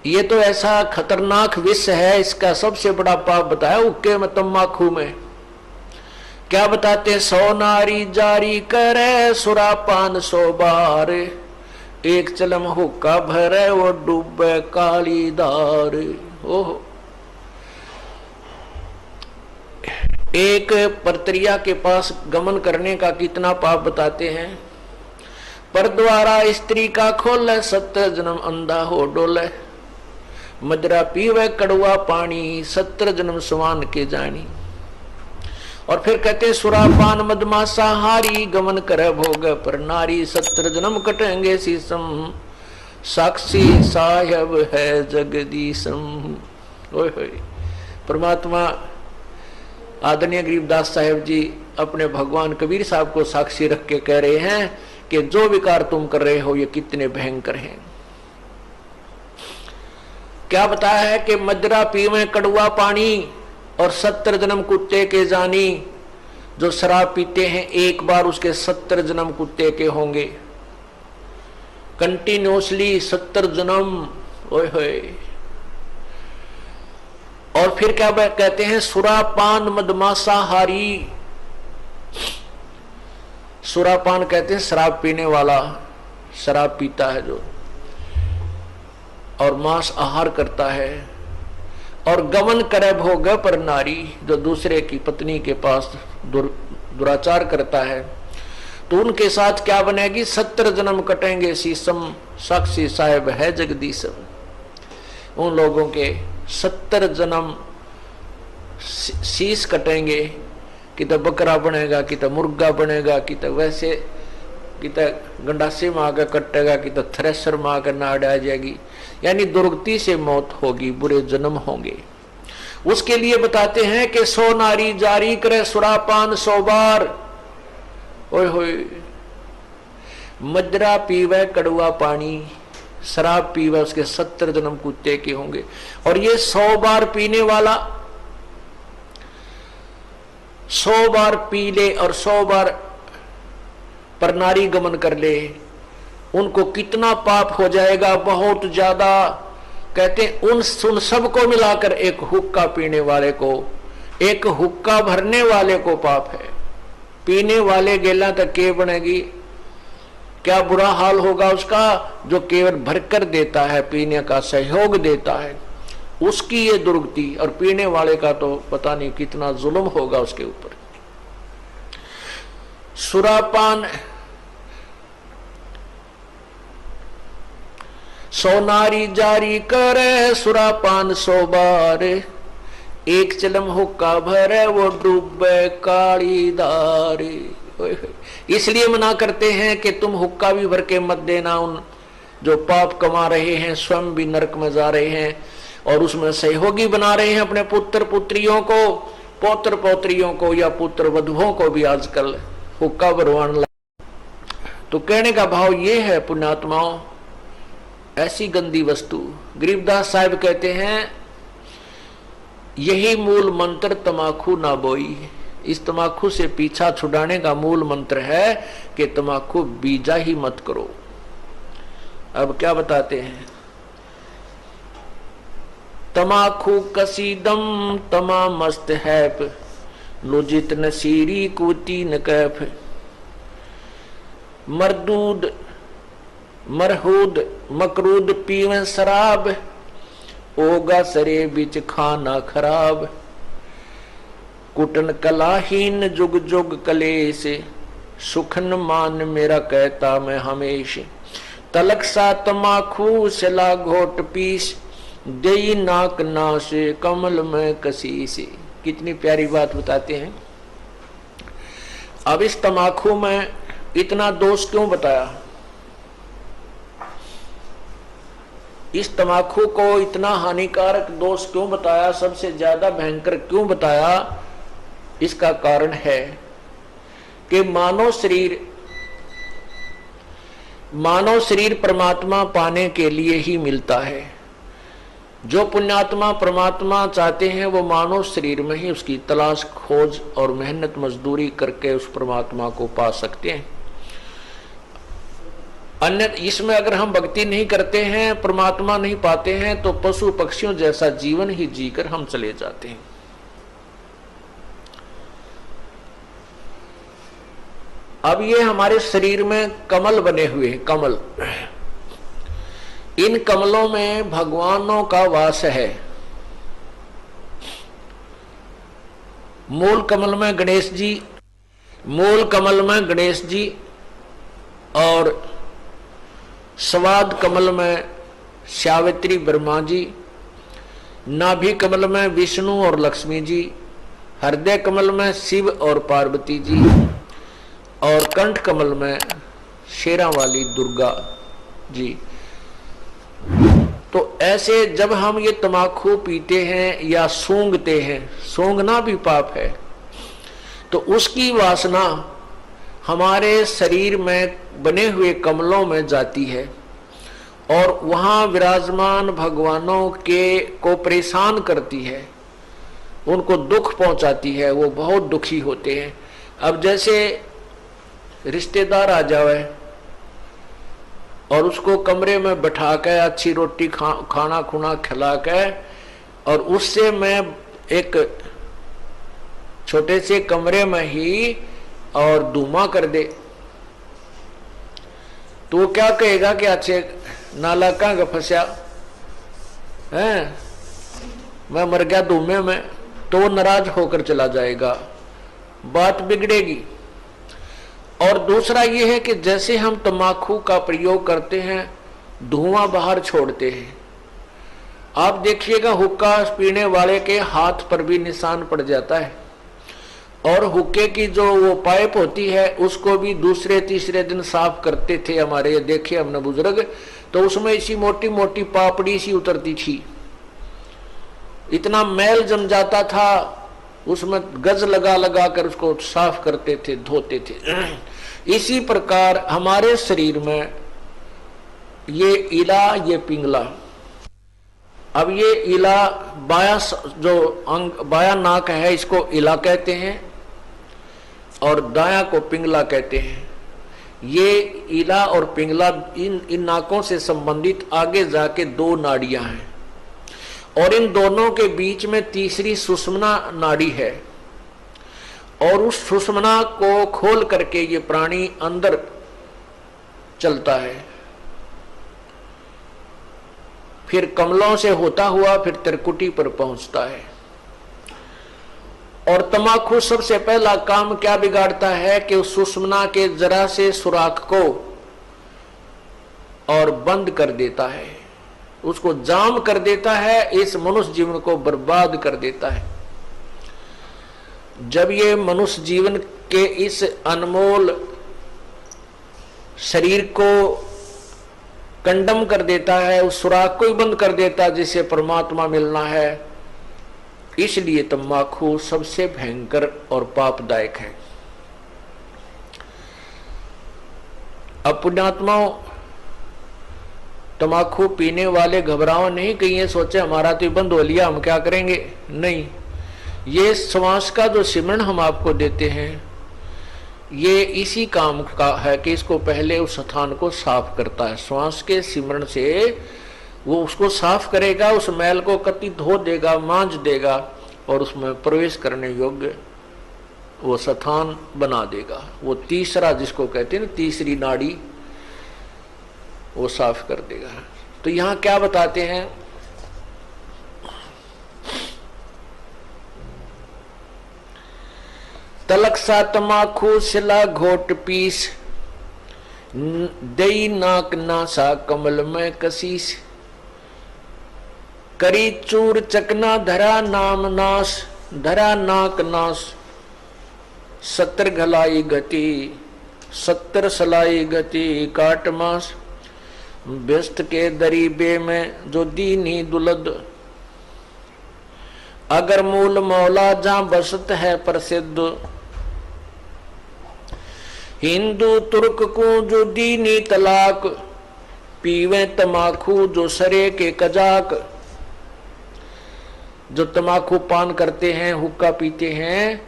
ये तो ऐसा खतरनाक विष है, इसका सबसे बड़ा पाप बताया हुक्के में, तम्बाकू में। क्या बताते? 100 नारी जारी करे सुरापान 100 बार, एक चलम हुक्का भरे वो डूबे काली धार। ओहो, एक परत्रिया के पास गमन करने का कितना पाप बताते हैं। पर द्वारा स्त्री का खोले 70 जन्म अंधा हो डोले, मदरा पीवे कड़वा पानी 70 जन्म सुमान के जानी। और फिर कहते सुरापान मदमासा हारी, गमन करे भोग पर नारी 70 जन्म कटेंगे शीसम, साक्षी साहेब है जगदीशम। ओए होए, परमात्मा आदरणीय गरीबदास साहेब जी अपने भगवान कबीर साहब को साक्षी रख के कह रहे हैं कि जो विकार तुम कर रहे हो ये कितने भयंकर हैं। क्या बताया है कि मदरा पीवे कड़वा पानी और 70 जन्म कुत्ते के जानी। जो शराब पीते हैं एक बार उसके 70 जन्म कुत्ते के होंगे, कंटिन्यूसली 70 जन्म। ओए होए, और फिर क्या कहते हैं? सुरापान मदमासा हारी। सुरापान कहते हैं शराब पीने वाला, शराब पीता है जो, और मांस आहार करता है। और गमन करे भोग पर नारी, जो दूसरे की पत्नी के पास दुराचार करता है, तो उनके साथ क्या बनेगी? 70 जन्म कटेंगे शीसम, साक्षी साहेब है जगदीशम। उन लोगों के 70 जन्म शीश कटेंगे, कि तो बकरा बनेगा, कि तो मुर्गा बनेगा, कि तो वैसे, कि तो गंडासे में आकर कटेगा, कि तो थ्रेसर में आकर नाड़ आ जाएगी। यानी दुर्गति से मौत होगी, बुरे जन्म होंगे। उसके लिए बताते हैं कि 100 नारी जारी करे सुरापान 100 बार। ओए होए, मदरा पीवे कड़वा पानी, शराब पीवे उसके 70 जन्म कुत्ते के होंगे। और ये 100 बार पीने वाला 100 बार पी ले और 100 बार पर नारी गमन कर ले, उनको कितना पाप हो जाएगा? बहुत ज्यादा। कहते उन सबको मिलाकर एक हुक्का पीने वाले को, एक हुक्का भरने वाले को पाप है। पीने वाले गेला तक के बनेगी, क्या बुरा हाल होगा उसका जो केवल भरकर देता है, पीने का सहयोग देता है, उसकी ये दुर्गति। और पीने वाले का तो पता नहीं कितना जुल्म होगा उसके ऊपर। सुरापान 100 नारी जारी करे सुरापान 100 बार, एक चलम हुक्का भरे वो डूबे काली धारी। इसलिए मना करते हैं कि तुम हुक्का भी भर के मत देना। उन जो पाप कमा रहे हैं स्वयं भी नरक में जा रहे हैं, और उसमें सहयोगी बना रहे हैं अपने पुत्र पुत्रियों को, पौत्र पौत्रियों को, या पुत्र वधुओं को भी आजकल हुक्का भरवाने लगे। तो कहने का भाव ये है पुण्यात्माओं, ऐसी गंदी वस्तु। गरीबदास साहब कहते हैं यही मूल मंत्र तमाकू ना बोई। इस तमाकू से पीछा छुड़ाने का मूल मंत्र है कि तमाकू बीजा ही मत करो। अब क्या बताते हैं? तमाकू कसीदम तमा मस्त है, लुजित नसीरी कुती न कैफ, मरदूद मरहूद मकरूद पीवे शराब, ओगा सरे बिच खाना खराब, कुटन कलाहीन जुग जुग कलेश, सुखन मान मेरा कहता मैं हमेश, तलक सा तमाखू सला घोट पीस, देई नाक नाश कमल में कसीस। कितनी प्यारी बात बताते हैं। अब इस तमाखू में इतना दोष क्यों बताया? इस तमाकू को इतना हानिकारक दोष क्यों बताया? सबसे ज्यादा भयंकर क्यों बताया? इसका कारण है कि मानव शरीर परमात्मा पाने के लिए ही मिलता है। जो पुण्यात्मा परमात्मा चाहते हैं वो मानव शरीर में ही उसकी तलाश खोज और मेहनत मजदूरी करके उस परमात्मा को पा सकते हैं। अन्य इसमें अगर हम भक्ति नहीं करते हैं, परमात्मा नहीं पाते हैं, तो पशु पक्षियों जैसा जीवन ही जीकर हम चले जाते हैं। अब ये हमारे शरीर में कमल बने हुए हैं, कमल, इन कमलों में भगवानों का वास है। मूल कमल में गणेश जी, मूल कमल में गणेश जी और स्वाद कमल में सावित्री ब्रह्मा जी, नाभि कमल में विष्णु और लक्ष्मी जी, हृदय कमल में शिव और पार्वती जी, और कंठ कमल में शेरा वाली दुर्गा जी। तो ऐसे जब हम ये तमाकू पीते हैं या सूंघते हैं, सूंघना भी पाप है, तो उसकी वासना हमारे शरीर में बने हुए कमलों में जाती है और वहां विराजमान भगवानों के को परेशान करती है, उनको दुख पहुंचाती है, वो बहुत दुखी होते हैं। अब जैसे रिश्तेदार आ जावे और उसको कमरे में बैठा के अच्छी रोटी खाना खुना खिला के और उससे मैं एक छोटे से कमरे में ही और धुआं कर दे, तो वो क्या कहेगा कि अच्छे नाला कहाँ फंसा है, मैं मर गया धुएं में, तो वो नाराज होकर चला जाएगा, बात बिगड़ेगी। और दूसरा ये है कि जैसे हम तम्बाकू का प्रयोग करते हैं, धुआं बाहर छोड़ते हैं, आप देखिएगा हुक्का पीने वाले के हाथ पर भी निशान पड़ जाता है, और हुक्के की जो वो पाइप होती है उसको भी दूसरे तीसरे दिन साफ करते थे हमारे, देखे हमने बुजुर्ग, तो उसमें इसी मोटी मोटी पापड़ी सी उतरती थी, इतना मैल जम जाता था, उसमें गज लगा लगा कर उसको साफ करते थे, धोते थे। इसी प्रकार हमारे शरीर में ये इला, ये पिंगला, अब ये इला बाया जो अंग बाया नाक है इसको इला कहते हैं और दाया को पिंगला कहते हैं। ये इला और पिंगला इन नाकों से संबंधित आगे जाके दो नाड़ियां हैं और इन दोनों के बीच में तीसरी सुषुम्ना नाड़ी है और उस सुषुम्ना को खोल करके ये प्राणी अंदर चलता है, फिर कमलों से होता हुआ फिर त्रिकुटी पर पहुंचता है। और तमाकू सबसे पहला काम क्या बिगाड़ता है कि उस सुषुम्ना के जरा से सुराख को और बंद कर देता है, उसको जाम कर देता है, इस मनुष्य जीवन को बर्बाद कर देता है। जब ये मनुष्य जीवन के इस अनमोल शरीर को कंडम कर देता है, उस सुराख को ही बंद कर देता है जिसे परमात्मा मिलना है, इसलिए तम्बाकू सबसे भयंकर और पापदायक है। अब पुण्यात्माओं, तम्बाकू पीने वाले घबराओ नहीं कि ये सोचे हमारा तो बंद हो लिया, हम क्या करेंगे, नहीं। ये श्वास का जो सिमरण हम आपको देते हैं ये इसी काम का है कि इसको पहले उस स्थान को साफ करता है। श्वास के सिमरण से वो उसको साफ करेगा, उस मैल को कति धो देगा, मांझ देगा और उसमें प्रवेश करने योग्य वो स्थान बना देगा। वो तीसरा जिसको कहते हैं ना, तीसरी नाड़ी, वो साफ कर देगा। तो यहाँ क्या बताते हैं, तलक सा तमाकू सिला घोट पीस, दई नाक नासा कमल में कसीस, करी चूर चकना धरा नाम नाश, धरा नाक नाश, 70 घलाई गति 70 सलाई गति काट मास, व्यस्त के दरीबे में जो दीनी दुलद, अगर मूल मौला जहां बसत है प्रसिद्ध, हिंदू तुर्क को जो दीनी तलाक, पीवे तमाकू जो सरे के कजाक, जो तम्बाकू पान करते हैं, हुक्का पीते हैं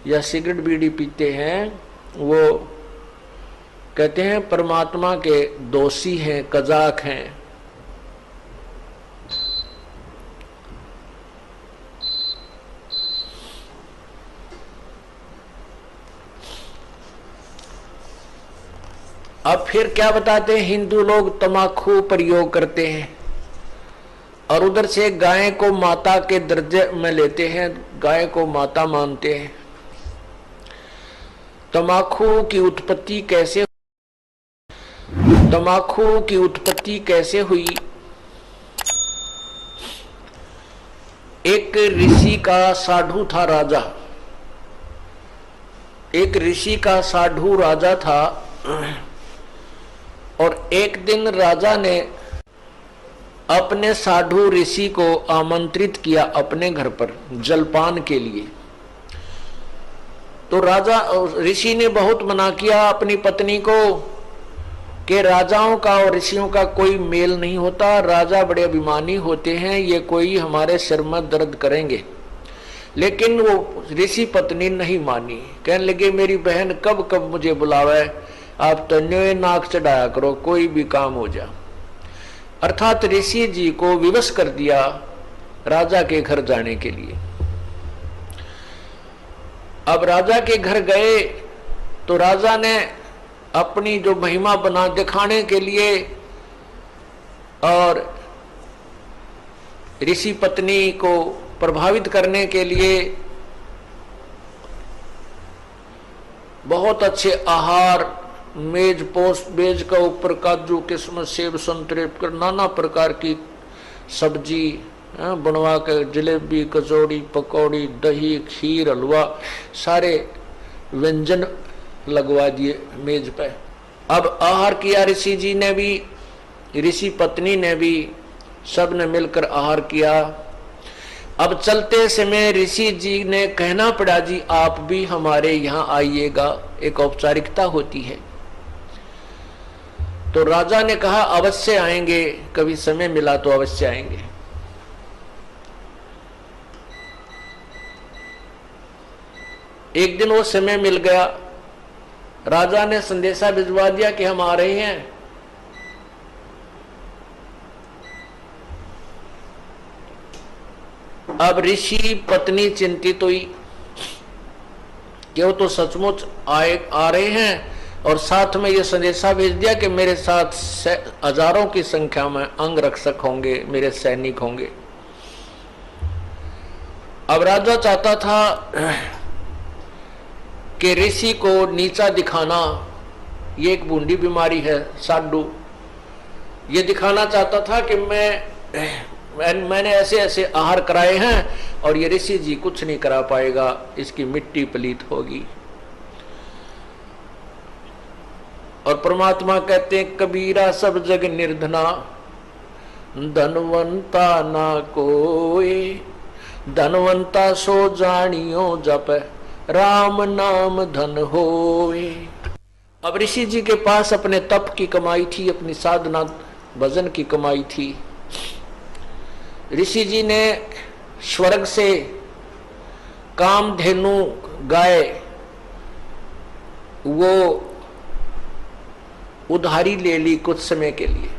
या सिगरेट बीड़ी पीते हैं, वो कहते हैं परमात्मा के दोषी हैं, कजाक हैं। अब फिर क्या बताते हैं, हिंदू लोग तम्बाकू प्रयोग करते हैं और उधर से गाय को माता के दर्जे में लेते हैं, गाय को माता मानते हैं। तम्बाकू की उत्पत्ति कैसे, तम्बाकू की उत्पत्ति कैसे हुई? एक ऋषि का साधु था राजा, एक ऋषि का साधु राजा था और एक दिन राजा ने अपने साधु ऋषि को आमंत्रित किया अपने घर पर जलपान के लिए। तो राजा ऋषि ने बहुत मना किया अपनी पत्नी को कि राजाओं का और ऋषियों का कोई मेल नहीं होता, राजा बड़े अभिमानी होते हैं, ये कोई हमारे सिर में दर्द करेंगे। लेकिन वो ऋषि पत्नी नहीं मानी, कहने लगे मेरी बहन कब कब मुझे बुलावे, आप तो न्योय नाक चढ़ाया करो, कोई भी काम हो जा। अर्थात ऋषि जी को विवश कर दिया राजा के घर जाने के लिए। अब राजा के घर गए तो राजा ने अपनी जो महिमा बना दिखाने के लिए और ऋषि पत्नी को प्रभावित करने के लिए बहुत अच्छे आहार, मेज पोस, मेज का ऊपर काजू, किस्मत, सेब, संतरे, नाना प्रकार की सब्जी बनवा कर, जलेबी, कचौड़ी, पकौड़ी, दही, खीर, हलवा, सारे व्यंजन लगवा दिए मेज पे। अब आहार किया ऋषि जी ने भी, ऋषि पत्नी ने भी, सब ने मिलकर आहार किया। अब चलते समय ऋषि जी ने कहना पड़ा जी आप भी हमारे यहाँ आइएगा, एक औपचारिकता होती है। तो राजा ने कहा अवश्य आएंगे, कभी समय मिला तो अवश्य आएंगे। एक दिन वो समय मिल गया, राजा ने संदेशा भिजवा दिया कि हम आ रहे हैं। अब ऋषि पत्नी चिंतित हुई कि वो तो सचमुच आ रहे हैं और साथ में ये संदेशा भेज दिया कि मेरे साथ हजारों की संख्या में अंग रक्षक होंगे, मेरे सैनिक होंगे। अब राजा चाहता था कि ऋषि को नीचा दिखाना, ये एक बूंदी बीमारी है साधु, ये दिखाना चाहता था कि मैंने ऐसे ऐसे आहार कराए हैं और ये ऋषि जी कुछ नहीं करा पाएगा, इसकी मिट्टी पलीत होगी। और परमात्मा कहते हैं कबीरा सब जग निर्धना, धनवंता ना कोई, धनवंता सो जानियो जप राम नाम धन होए। अब ऋषि जी के पास अपने तप की कमाई थी, अपनी साधना भजन की कमाई थी। ऋषि जी ने स्वर्ग से कामधेनु गाय वो उधारी ले ली कुछ समय के लिए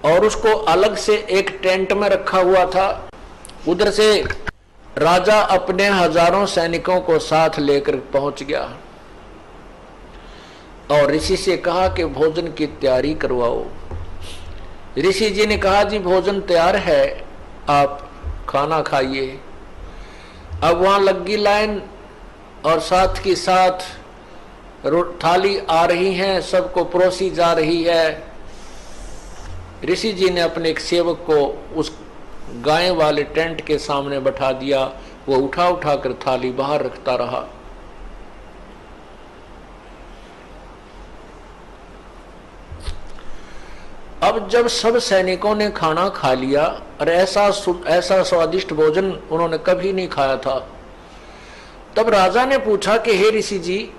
और उसको अलग से एक टेंट में रखा हुआ था। उधर से राजा अपने हजारों सैनिकों को साथ लेकर पहुंच गया और ऋषि से कहा कि भोजन की तैयारी करवाओ। ऋषि जी ने कहा जी भोजन तैयार है, आप खाना खाइए। अब वहां लगी लाइन और साथ की साथ थाली आ रही है, सबको परोसी जा रही है। ऋषि जी ने अपने एक सेवक को उस गाय वाले टेंट के सामने बैठा दिया, वो उठा उठा कर थाली बाहर रखता रहा। अब जब सब सैनिकों ने खाना खा लिया और ऐसा स्वादिष्ट भोजन उन्होंने कभी नहीं खाया था, तब राजा ने पूछा कि हे ऋषि जी,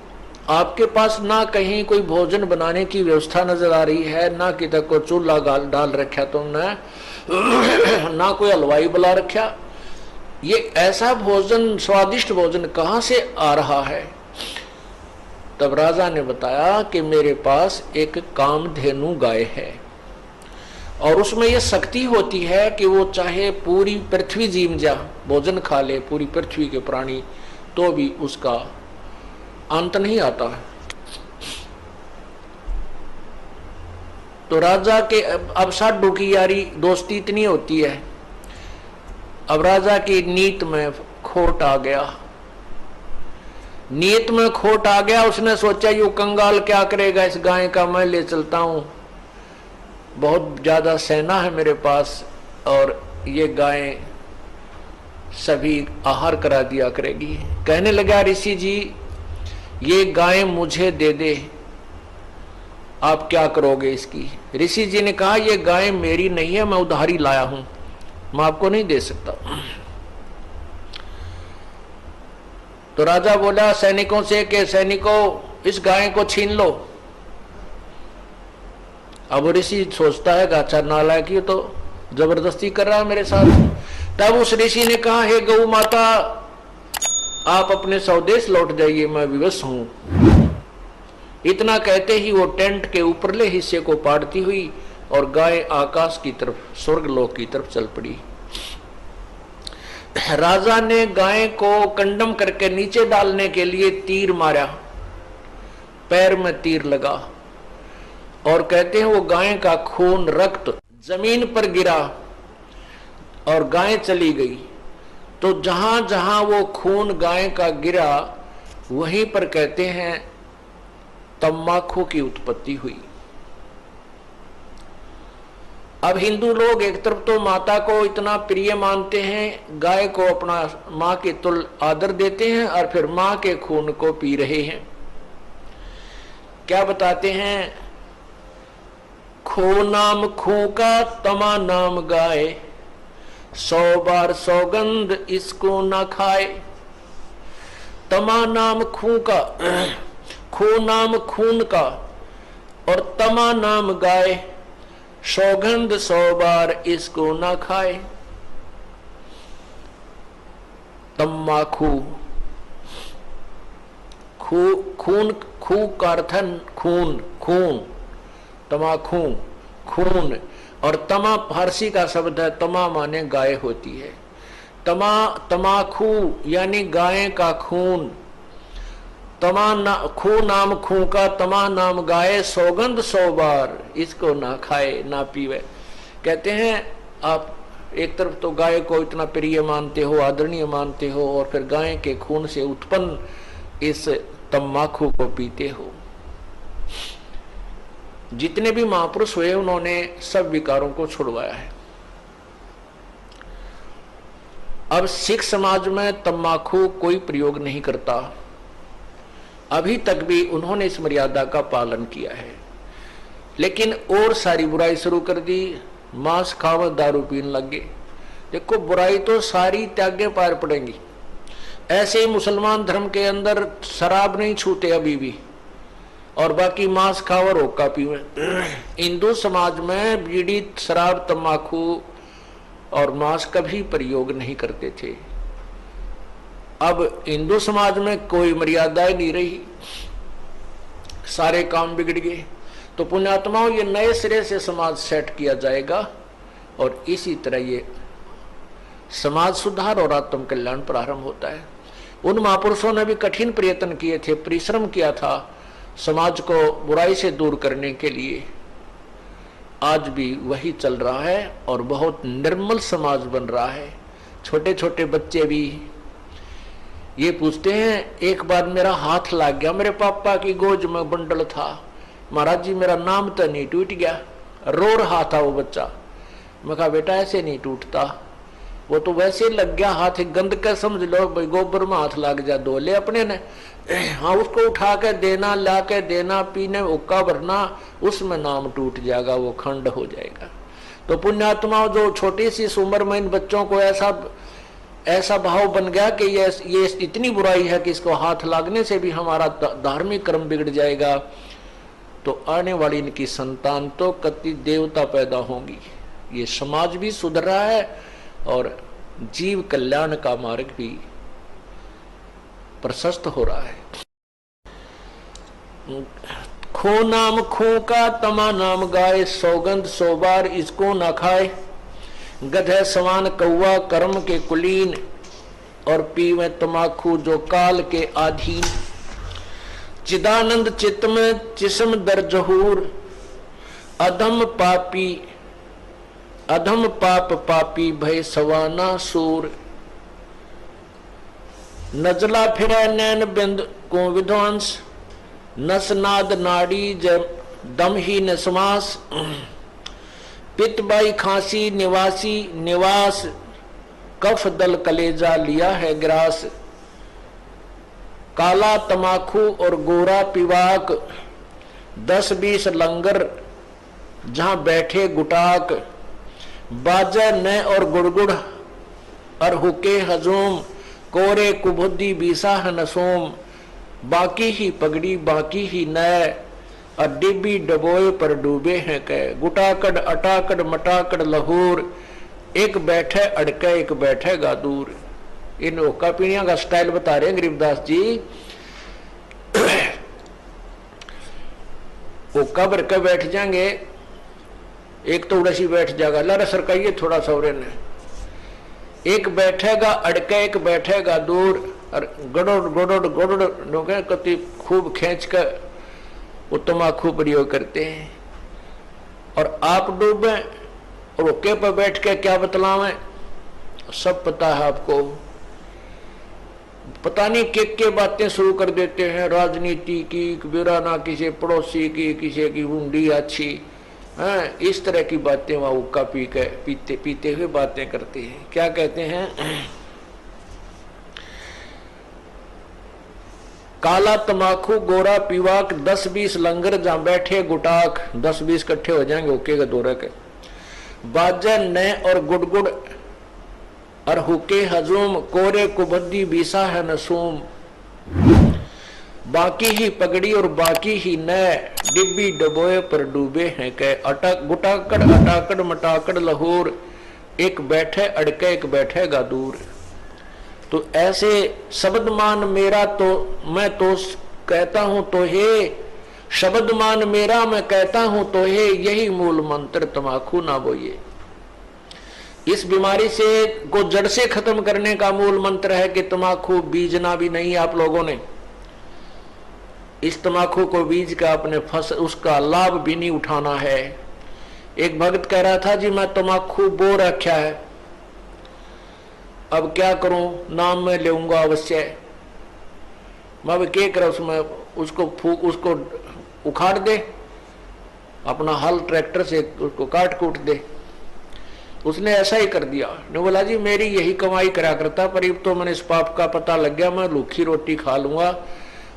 आपके पास ना कहीं कोई भोजन बनाने की व्यवस्था नजर आ रही है, ना किधर को चूल्हा डाल रखा तुमने, ना कोई हलवाई बुला रखा। ये ऐसा भोजन, स्वादिष्ट भोजन कहाँ से आ रहा है? तब राजा ने बताया कि मेरे पास एक कामधेनु गाय है और उसमें यह शक्ति होती है कि वो चाहे पूरी पृथ्वी जीव जा भोजन खा ले, पूरी पृथ्वी के प्राणी, तो भी उसका अंत नहीं आता है। तो राजा के अब साधु की यारी दोस्ती इतनी होती है। अब राजा की नीत में खोट आ गया, नीयत में खोट आ गया। उसने सोचा यू कंगाल क्या करेगा, इस गाय का मैं ले चलता हूं, बहुत ज्यादा सेना है मेरे पास और ये गाय सभी आहार करा दिया करेगी। कहने लगा ऋषि जी ये गाय मुझे दे दे, आप क्या करोगे इसकी? ऋषि जी ने कहा ये गाय मेरी नहीं है, मैं उधारी लाया हूं, मैं आपको नहीं दे सकता। तो राजा बोला सैनिकों से कि सैनिकों इस गाय को छीन लो। अब ऋषि सोचता है कि अच्छा नालायक ये तो जबरदस्ती कर रहा है मेरे साथ। तब उस ऋषि ने कहा हे गौ माता आप अपने स्वदेश लौट जाइए, मैं विवश हूं। इतना कहते ही वो टेंट के ऊपरले हिस्से को पाड़ती हुई और गाय आकाश की तरफ, स्वर्गलोक की तरफ चल पड़ी। राजा ने गाय को कंडम करके नीचे डालने के लिए तीर मारा, पैर में तीर लगा और कहते हैं वो गाय का खून रक्त जमीन पर गिरा और गाय चली गई। तो जहां जहां वो खून गाय का गिरा वहीं पर कहते हैं तम्बाकू की उत्पत्ति हुई। अब हिंदू लोग एक तरफ तो माता को इतना प्रिय मानते हैं, गाय को अपना मां के तुल्य आदर देते हैं और फिर मां के खून को पी रहे हैं। क्या बताते हैं? खो नाम खू का तमा नाम गाय, 100 बार सौगंध इसको ना खाए। तमा नाम खू का, खू नाम खून का और तमा नाम गाय, सौगंध 100 बार इसको ना खाए। तम्बाकू, खून, खू का अर्थ है खून, खून, तमाखू खून, और तमा फारसी का शब्द है, तमा माने गाय होती है। तमाखू यानी गाय का खून। खू नाम खू का तमा नाम गाय, सौगंध 100 बार इसको ना खाए ना पीवे। कहते हैं आप एक तरफ तो गाय को इतना प्रिय मानते हो, आदरणीय मानते हो, और फिर गाय के खून से उत्पन्न इस तम्बाकू को पीते हो। जितने भी महापुरुष हुए उन्होंने सब विकारों को छुड़वाया है। अब सिख समाज में तम्बाकू कोई प्रयोग नहीं करता, अभी तक भी उन्होंने इस मर्यादा का पालन किया है। लेकिन और सारी बुराई शुरू कर दी, मांस खाव दारू पीने लग गए। देखो बुराई तो सारी त्यागे पार पड़ेंगी। ऐसे ही मुसलमान धर्म के अंदर शराब नहीं छूटे अभी भी, और बाकी मांस खाओ और हुक्का पीवे। हिंदू समाज में बीड़ी, शराब, तम्बाकू और मांस कभी प्रयोग नहीं करते थे। अब हिंदू समाज में कोई मर्यादा नहीं रही, सारे काम बिगड़ गए। तो पुण्यात्माओं ये नए सिरे से समाज सेट किया जाएगा और इसी तरह ये समाज सुधार और आत्म कल्याण प्रारंभ होता है। उन महापुरुषों ने भी कठिन प्रयत्न किए थे, परिश्रम किया था समाज को बुराई से दूर करने के लिए। आज भी वही चल रहा है और बहुत निर्मल समाज बन रहा है। छोटे छोटे बच्चे भी ये पूछते हैं, एक बार मेरा हाथ लग गया, मेरे पापा की गोद में बंडल था, महाराज जी मेरा नाम तो नहीं टूट गया। रो रहा था वो बच्चा। मैं कहा बेटा ऐसे नहीं टूटता, वो तो वैसे लग गया हाथ, गंद का समझ लो भाई, गोबर में हाथ लग जा, धो ले अपने ने। हाँ उसको उठा के देना, ला के देना, पीने हुक्का भरना, उसमें नाम टूट जाएगा, वो खंड हो जाएगा। तो पुण्यात्माओं जो छोटी सी उम्र में इन बच्चों को ऐसा भाव बन गया कि ये इतनी बुराई है कि इसको हाथ लागने से भी हमारा धार्मिक कर्म बिगड़ जाएगा, तो आने वाली इनकी संतान तो कति देवता पैदा होंगी। ये समाज भी सुधर रहा है और जीव कल्याण का मार्ग भी प्रशस्त हो रहा है। खो नाम खो का तमा नाम गाय, सौगंध 100 बार इसको ना खाए। गधे समान कौवा कर्म के कुलीन, और पीवे तमाखू जो काल के अधीन। चिदानंद चित्त में जिस्म दर जहूर, अधम पाप पापी भय सवाना सूर। नजला फिरे नैन बिंद को विध्वंस, नसनाद नाड़ी दम ही नसमास। पितबाई खांसी निवास, कफ दल कलेजा लिया है ग्रास। काला तमाखू और गोरा पिवाक, 10-20 लंगर जहां बैठे गुटाक। बाजा न और गुड़गुड़ और हुके हजूम, कोरे कुबुद्धि बीसा है नसोम। बाकी ही पगड़ी बाकी ही नय, और डिब्बी डबोए पर डूबे हैं कह। गुटाकड़ अटाकड़ मटाकड़ लहूर, एक बैठे अड़के एक बैठेगा दूर। इन ओका पीणिया का स्टाइल बता रहे हैं गरीबदास जी। ओका भर के बैठ जाएंगे, एक तो उड़सी बैठ जाएगा, लड़ सरकाइए थोड़ा सौरे ने। एक बैठेगा अड़के एक बैठेगा दूर, और गड़ोड़ कति खूब खींच कर वो तमाकू प्रयोग करते हैं। और आप डूबे और ओके पर बैठ के क्या बतलावें, सब पता है आपको। पता नहीं के बातें शुरू कर देते हैं, राजनीति की, बिराना किसी पड़ोसी की, किसी की हुंडी अच्छी है, इस तरह की बातें वहां हुक्का पीते हुए बातें करते हैं। क्या कहते हैं, काला तमाकू गोरा पीवाक, 10-20 लंगर जहां बैठे गुटाक। 10-20 इकट्ठे हो जाएंगे ओके के दौरे के। बाजा न और गुड़गुड़ और हुके हजूम, कोरे कुबद्दी बीसा है नसूम। बाकी ही पगड़ी और बाकी ही न, डिब्बी डबोए पर डूबे हैं कह। गुटाकड़ अटाकड़ मटाकड़ लहूर, एक बैठे अड़के एक बैठेगा दूर। तो ऐसे शब्द मान मेरा तो मैं तो कहता हूं तो हे, शब्द मान मेरा मैं कहता हूं तो हे, यही मूल मंत्र तमाकू ना बोइए। इस बीमारी से को जड़ से खत्म करने का मूल मंत्र है कि तमाकू बीजना भी नहीं। आप लोगों ने इस तमाकू को बीज का अपने फसल उसका लाभ भी नहीं उठाना है। एक भक्त कह रहा था जी मैं तमाकू बो रखा है, अब क्या करूं, नाम में लेऊंगा अवश्य। मैं अब क्या करा, उसमें उसको उखाड़ दे, अपना हल ट्रैक्टर से उसको काट कूट दे। उसने ऐसा ही कर दिया। ने बोला जी मेरी यही कमाई करा करता, पर अब तो मैंने इस पाप का पता लग गया, मैं लूखी रोटी खा लूंगा,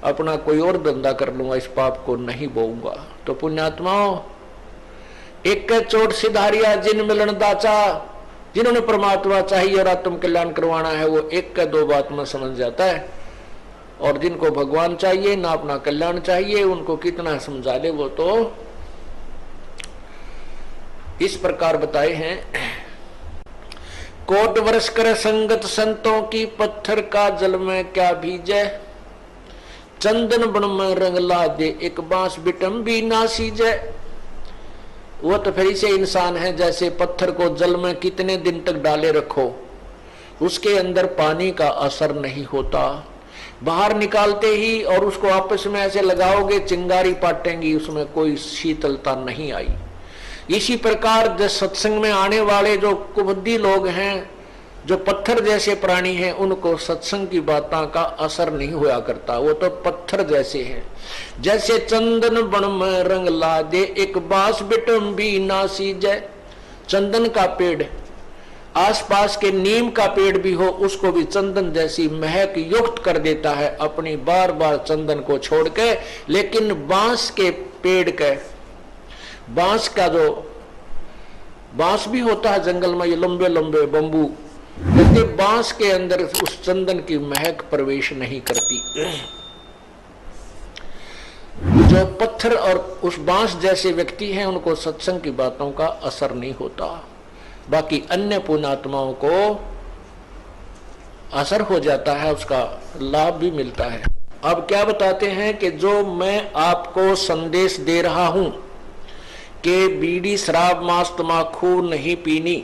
अपना कोई और धंधा कर लूंगा, इस पाप को नहीं बोऊंगा। तो पुण्यात्माओं, एक चोट सिधारिया जिन मिलन दाचा, जिन्होंने परमात्मा चाहिए और आत्म कल्याण करवाना है, वो एक का दो बात में समझ जाता है। और जिनको भगवान चाहिए ना अपना कल्याण चाहिए, उनको कितना समझा ले वो तो इस प्रकार बताए हैं। कोट वर्ष कर संगत संतों की, पत्थर का जल में क्या भीजे। चंदन बन में रंग ला दे, एक बांस बिटम भी ना सीजे। वो तो फिर से इंसान है, जैसे पत्थर को जल में कितने दिन तक डाले रखो, उसके अंदर पानी का असर नहीं होता। बाहर निकालते ही और उसको आपस में ऐसे लगाओगे, चिंगारी पाटेंगी, उसमें कोई शीतलता नहीं आई। इसी प्रकार जो सत्संग में आने वाले जो कुबुद्धि लोग हैं, जो पत्थर जैसे प्राणी हैं, उनको सत्संग की बातों का असर नहीं हुआ करता। वो तो पत्थर जैसे हैं। जैसे चंदन बन में रंग ला दे, एक बांस बिटम भी ना सीजे। चंदन का पेड़, आसपास के नीम का पेड़ भी हो, उसको भी चंदन जैसी महक युक्त कर देता है अपनी बार बार चंदन को छोड़ के। लेकिन बांस के पेड़ के, बांस का जो बांस भी होता है जंगल में, ये लंबे लंबे बंबू, कहते बांस के अंदर उस चंदन की महक प्रवेश नहीं करती। जो पत्थर और उस बांस जैसे व्यक्ति हैं, उनको सत्संग की बातों का असर नहीं होता। बाकी अन्य पुण्यात्माओं को असर हो जाता है, उसका लाभ भी मिलता है। अब क्या बताते हैं कि जो मैं आपको संदेश दे रहा हूं कि बीड़ी शराब मांस तमाकू नहीं पीनी,